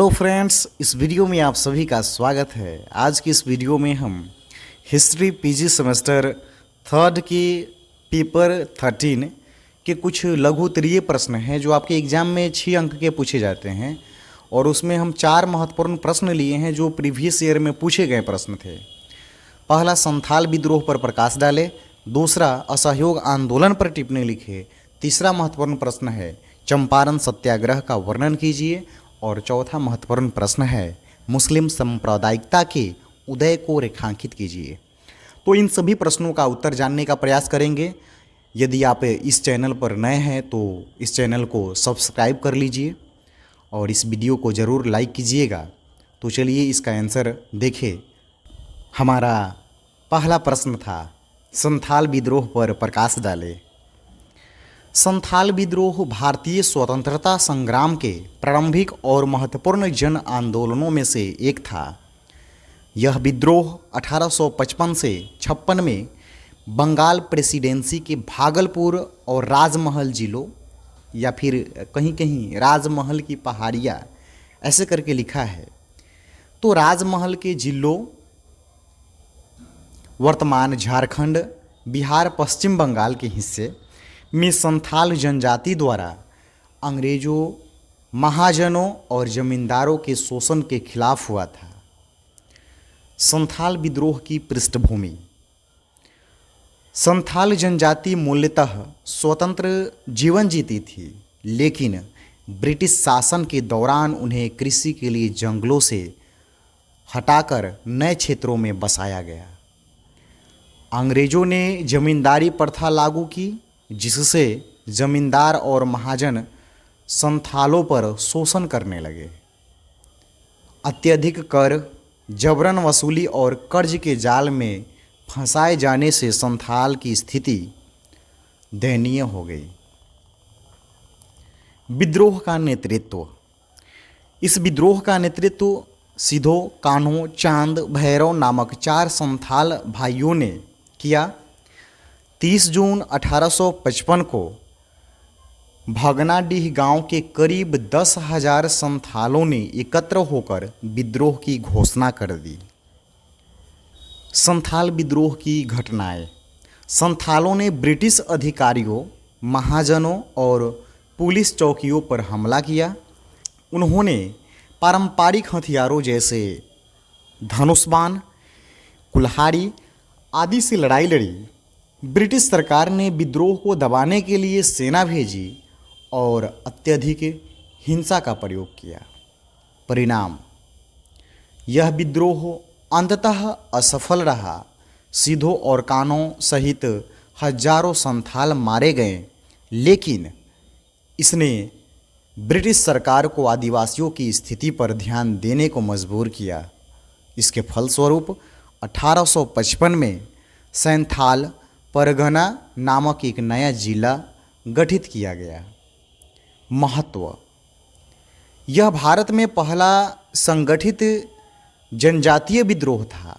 Hello friends, इस video में आप सभी का स्वागत है। आज की इस वीडियो में हम हिस्ट्री पीजी सेमेस्टर थर्ड की पेपर 13 के कुछ लघु उत्तरीय प्रश्न हैं जो आपके एग्ज़ाम में 6 अंक के पूछे जाते हैं और उसमें हम 4 महत्वपूर्ण प्रश्न लिए हैं जो प्रीवियस ईयर में पूछे गए प्रश्न थे। पहला, संथाल विद्रोह पर प्रकाश डाले। दूसरा, असहयोग आंदोलन पर टिप्पणी लिखे। तीसरा महत्वपूर्ण प्रश्न है, चंपारण सत्याग्रह का वर्णन कीजिए। और चौथा महत्वपूर्ण प्रश्न है, मुस्लिम सांप्रदायिकता के उदय को रेखांकित कीजिए। तो इन सभी प्रश्नों का उत्तर जानने का प्रयास करेंगे। यदि आप इस चैनल पर नए हैं तो इस चैनल को सब्सक्राइब कर लीजिए और इस वीडियो को ज़रूर लाइक कीजिएगा। तो चलिए इसका आंसर देखें। हमारा पहला प्रश्न था, संथाल विद्रोह पर प्रकाश डाले। संथाल विद्रोह भारतीय स्वतंत्रता संग्राम के प्रारंभिक और महत्वपूर्ण जन आंदोलनों में से एक था। यह विद्रोह 1855 से 56 में बंगाल प्रेसिडेंसी के भागलपुर और राजमहल जिलों या फिर कहीं कहीं राजमहल की पहाड़ियाँ ऐसे करके लिखा है, तो राजमहल के जिलों वर्तमान झारखंड, बिहार, पश्चिम बंगाल के हिस्से में संथाल जनजाति द्वारा अंग्रेजों, महाजनों और जमींदारों के शोषण के खिलाफ हुआ था। संथाल विद्रोह की पृष्ठभूमि। संथाल जनजाति मूलतः स्वतंत्र जीवन जीती थी, लेकिन ब्रिटिश शासन के दौरान उन्हें कृषि के लिए जंगलों से हटाकर नए क्षेत्रों में बसाया गया। अंग्रेजों ने जमींदारी प्रथा लागू की, जिससे जमींदार और महाजन संथालों पर शोषण करने लगे। अत्यधिक कर, जबरन वसूली और कर्ज के जाल में फंसाए जाने से संथाल की स्थिति दयनीय हो गई। विद्रोह का नेतृत्व। इस विद्रोह का नेतृत्व सिधो, कान्हो, चांद, भैरव नामक 4 संथाल भाइयों ने किया। 30 जून 1855 को भगनाडीह गांव के करीब 10,000 संथालों ने एकत्र होकर विद्रोह की घोषणा कर दी। संथाल विद्रोह की घटनाएं। संथालों ने ब्रिटिश अधिकारियों, महाजनों और पुलिस चौकियों पर हमला किया। उन्होंने पारंपरिक हथियारों जैसे धनुष बाण, कुल्हाड़ी आदि से लड़ाई लड़ी। ब्रिटिश सरकार ने विद्रोह को दबाने के लिए सेना भेजी और अत्यधिक हिंसा का प्रयोग किया। परिणाम, यह विद्रोह अंततः असफल रहा। सिधो और कान्हो सहित हजारों संथाल मारे गए, लेकिन इसने ब्रिटिश सरकार को आदिवासियों की स्थिति पर ध्यान देने को मजबूर किया। इसके फलस्वरूप 1855 में सैंथाल परगना नामक एक नया जिला गठित किया गया। महत्व। यह भारत में पहला संगठित जनजातीय विद्रोह था।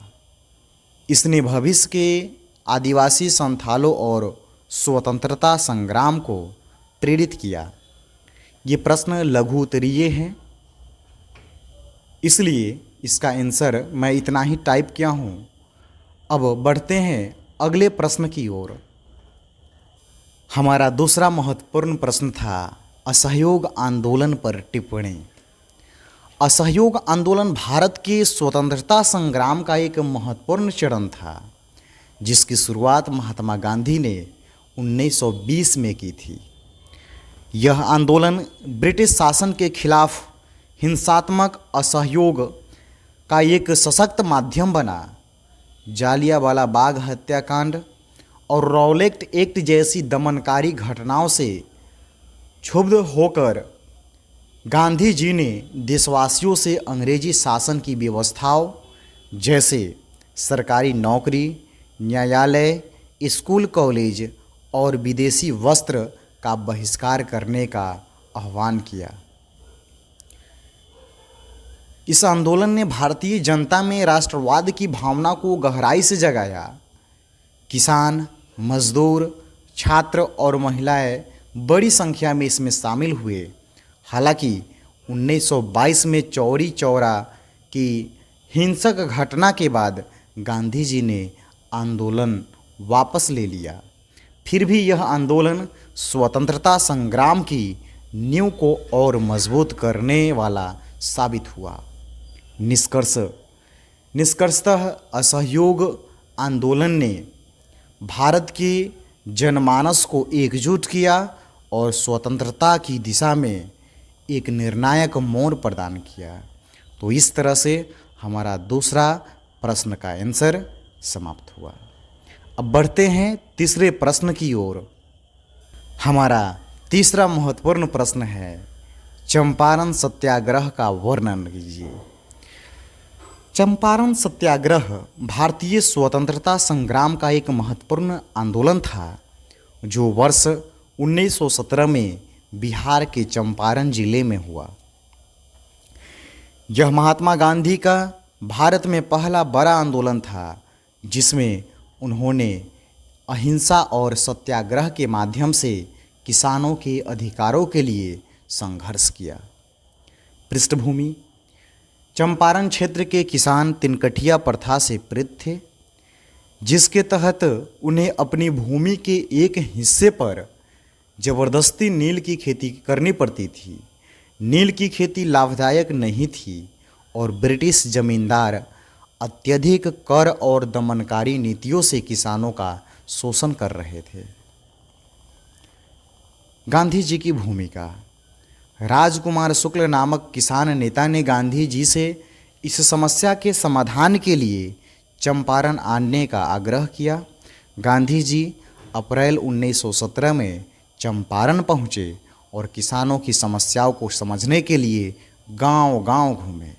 इसने भविष्य के आदिवासी संथालों और स्वतंत्रता संग्राम को प्रेरित किया। ये प्रश्न लघु उत्तरीय हैं, इसलिए इसका आंसर मैं इतना ही टाइप किया हूँ। अब बढ़ते हैं अगले प्रश्न की ओर। हमारा दूसरा महत्वपूर्ण प्रश्न था, असहयोग आंदोलन पर टिप्पणी। असहयोग आंदोलन भारत के स्वतंत्रता संग्राम का एक महत्वपूर्ण चरण था, जिसकी शुरुआत महात्मा गांधी ने 1920 में की थी। यह आंदोलन ब्रिटिश शासन के खिलाफ हिंसात्मक असहयोग का एक सशक्त माध्यम बना। जालियांवाला बाग हत्याकांड और रॉलेट एक्ट जैसी दमनकारी घटनाओं से क्षुब्ध होकर गांधी जी ने देशवासियों से अंग्रेजी शासन की व्यवस्थाओं जैसे सरकारी नौकरी, न्यायालय, स्कूल, कॉलेज और विदेशी वस्त्र का बहिष्कार करने का आह्वान किया। इस आंदोलन ने भारतीय जनता में राष्ट्रवाद की भावना को गहराई से जगाया। किसान, मजदूर, छात्र और महिलाएं बड़ी संख्या में इसमें शामिल हुए। हालांकि 1922 में चौरी चौरा की हिंसक घटना के बाद गांधी जी ने आंदोलन वापस ले लिया। फिर भी यह आंदोलन स्वतंत्रता संग्राम की नींव को और मजबूत करने वाला साबित हुआ। निष्कर्षतः असहयोग आंदोलन ने भारत के जनमानस को एकजुट किया और स्वतंत्रता की दिशा में एक निर्णायक मोड़ प्रदान किया। तो इस तरह से हमारा दूसरा प्रश्न का आंसर समाप्त हुआ। अब बढ़ते हैं तीसरे प्रश्न की ओर। हमारा तीसरा महत्वपूर्ण प्रश्न है, चंपारण सत्याग्रह का वर्णन कीजिए। चंपारण सत्याग्रह भारतीय स्वतंत्रता संग्राम का एक महत्वपूर्ण आंदोलन था जो वर्ष 1917 में बिहार के चंपारण जिले में हुआ। यह महात्मा गांधी का भारत में पहला बड़ा आंदोलन था जिसमें उन्होंने अहिंसा और सत्याग्रह के माध्यम से किसानों के अधिकारों के लिए संघर्ष किया। पृष्ठभूमि: चंपारण क्षेत्र के किसान तिनकठिया प्रथा से प्रेरित थे, जिसके तहत उन्हें अपनी भूमि के एक हिस्से पर जबरदस्ती नील की खेती करनी पड़ती थी। नील की खेती लाभदायक नहीं थी और ब्रिटिश जमींदार अत्यधिक कर और दमनकारी नीतियों से किसानों का शोषण कर रहे थे। गांधी जी की भूमिका: राजकुमार शुक्ल नामक किसान नेता ने गांधी जी से इस समस्या के समाधान के लिए चंपारण आने का आग्रह किया। गांधी जी अप्रैल 1917 में चंपारण पहुँचे और किसानों की समस्याओं को समझने के लिए गांव-गांव घूमे।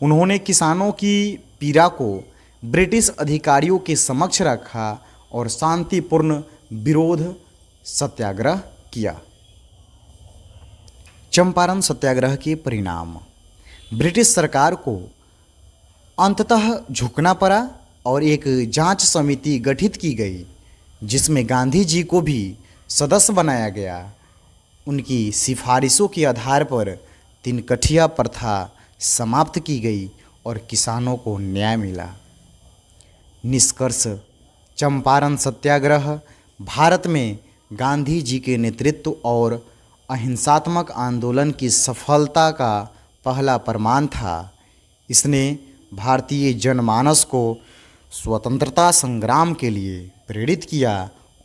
उन्होंने किसानों की पीड़ा को ब्रिटिश अधिकारियों के समक्ष रखा और शांतिपूर्ण विरोध सत्याग्रह किया। चंपारण सत्याग्रह के परिणाम: ब्रिटिश सरकार को अंततः झुकना पड़ा और एक जांच समिति गठित की गई जिसमें गांधी जी को भी सदस्य बनाया गया। उनकी सिफारिशों के आधार पर तिनकठिया प्रथा समाप्त की गई और किसानों को न्याय मिला। निष्कर्ष: चंपारण सत्याग्रह भारत में गांधी जी के नेतृत्व और अहिंसात्मक आंदोलन की सफलता का पहला प्रमाण था। इसने भारतीय जनमानस को स्वतंत्रता संग्राम के लिए प्रेरित किया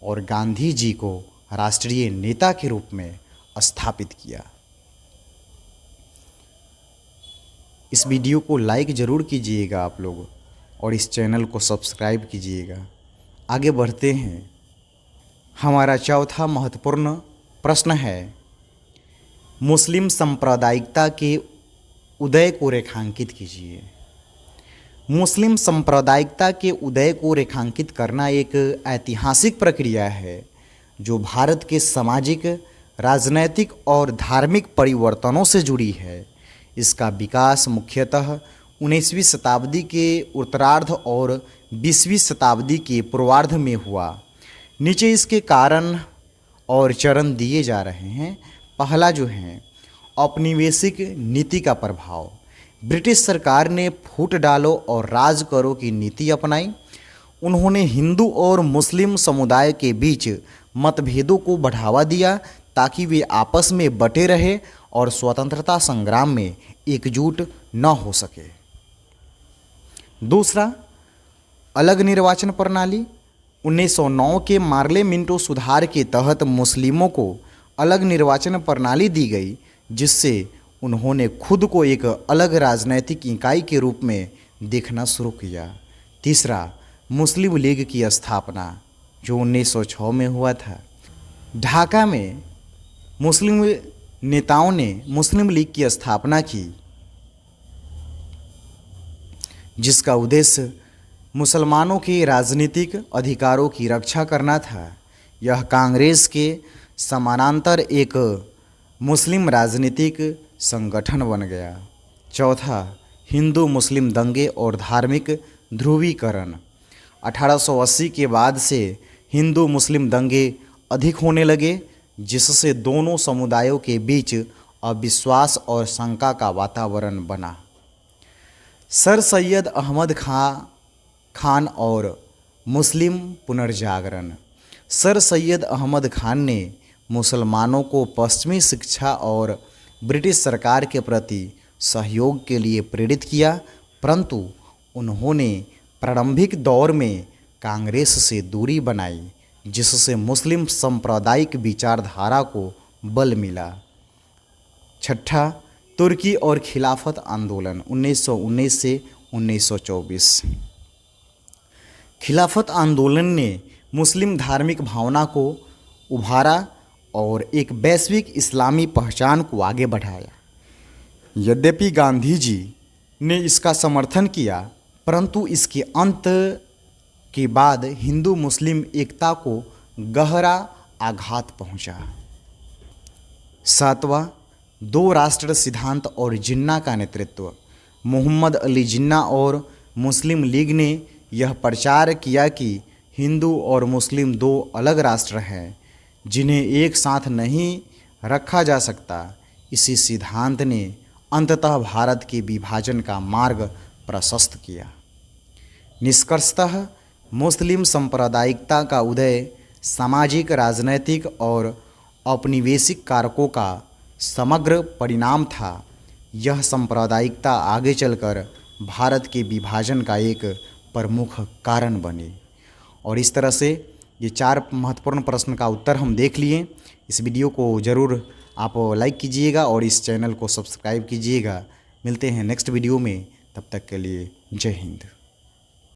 और गांधी जी को राष्ट्रीय नेता के रूप में स्थापित किया। इस वीडियो को लाइक ज़रूर कीजिएगा आप लोग और इस चैनल को सब्सक्राइब कीजिएगा। आगे बढ़ते हैं। हमारा चौथा महत्वपूर्ण प्रश्न है, मुस्लिम सांप्रदायिकता के उदय को रेखांकित कीजिए। मुस्लिम सांप्रदायिकता के उदय को रेखांकित करना एक ऐतिहासिक प्रक्रिया है जो भारत के सामाजिक, राजनैतिक और धार्मिक परिवर्तनों से जुड़ी है। इसका विकास मुख्यतः 19वीं शताब्दी के उत्तरार्ध और 20वीं शताब्दी के पूर्वार्ध में हुआ। नीचे इसके कारण और चरण दिए जा रहे हैं। पहला जो है, औपनिवेशिक नीति का प्रभाव। ब्रिटिश सरकार ने फूट डालो और राज करो की नीति अपनाई। उन्होंने हिंदू और मुस्लिम समुदाय के बीच मतभेदों को बढ़ावा दिया ताकि वे आपस में बटे रहे और स्वतंत्रता संग्राम में एकजुट न हो सके। दूसरा, अलग निर्वाचन प्रणाली। 1909 के मार्ले मिंटो सुधार के तहत मुस्लिमों को अलग निर्वाचन प्रणाली दी गई जिससे उन्होंने खुद को एक अलग राजनैतिक इकाई के रूप में देखना शुरू किया। तीसरा, मुस्लिम लीग की स्थापना जो 1906 में हुआ था। ढाका में मुस्लिम नेताओं ने मुस्लिम लीग की स्थापना की जिसका उद्देश्य मुसलमानों के राजनीतिक अधिकारों की रक्षा करना था। यह कांग्रेस के समानांतर एक मुस्लिम राजनीतिक संगठन बन गया। चौथा, हिंदू मुस्लिम दंगे और धार्मिक ध्रुवीकरण। 1880 के बाद से हिंदू मुस्लिम दंगे अधिक होने लगे जिससे दोनों समुदायों के बीच अविश्वास और शंका का वातावरण बना। सर सैयद अहमद खान और मुस्लिम पुनर्जागरण। सर सैयद अहमद खान ने मुसलमानों को पश्चिमी शिक्षा और ब्रिटिश सरकार के प्रति सहयोग के लिए प्रेरित किया, परंतु उन्होंने प्रारंभिक दौर में कांग्रेस से दूरी बनाई, जिससे मुस्लिम सांप्रदायिक विचारधारा को बल मिला। छठा, तुर्की और खिलाफत आंदोलन 1919 से 1924। खिलाफत आंदोलन ने मुस्लिम धार्मिक भावना को उभारा और एक वैश्विक इस्लामी पहचान को आगे बढ़ाया। यद्यपि गांधी जी ने इसका समर्थन किया, परंतु इसके अंत के बाद हिंदू मुस्लिम एकता को गहरा आघात पहुंचा। सातवां, दो राष्ट्र सिद्धांत और जिन्ना का नेतृत्व। मोहम्मद अली जिन्ना और मुस्लिम लीग ने यह प्रचार किया कि हिंदू और मुस्लिम दो अलग राष्ट्र हैं जिन्हें एक साथ नहीं रखा जा सकता। इसी सिद्धांत ने अंततः भारत के विभाजन का मार्ग प्रशस्त किया। निष्कर्षतः मुस्लिम सांप्रदायिकता का उदय सामाजिक, राजनैतिक और औपनिवेशिक कारकों का समग्र परिणाम था। यह सांप्रदायिकता आगे चलकर भारत के विभाजन का एक प्रमुख कारण बनी। और इस तरह से ये 4 महत्वपूर्ण प्रश्न का उत्तर हम देख लिए। इस वीडियो को ज़रूर आप लाइक कीजिएगा और इस चैनल को सब्सक्राइब कीजिएगा। मिलते हैं नेक्स्ट वीडियो में, तब तक के लिए जय हिंद।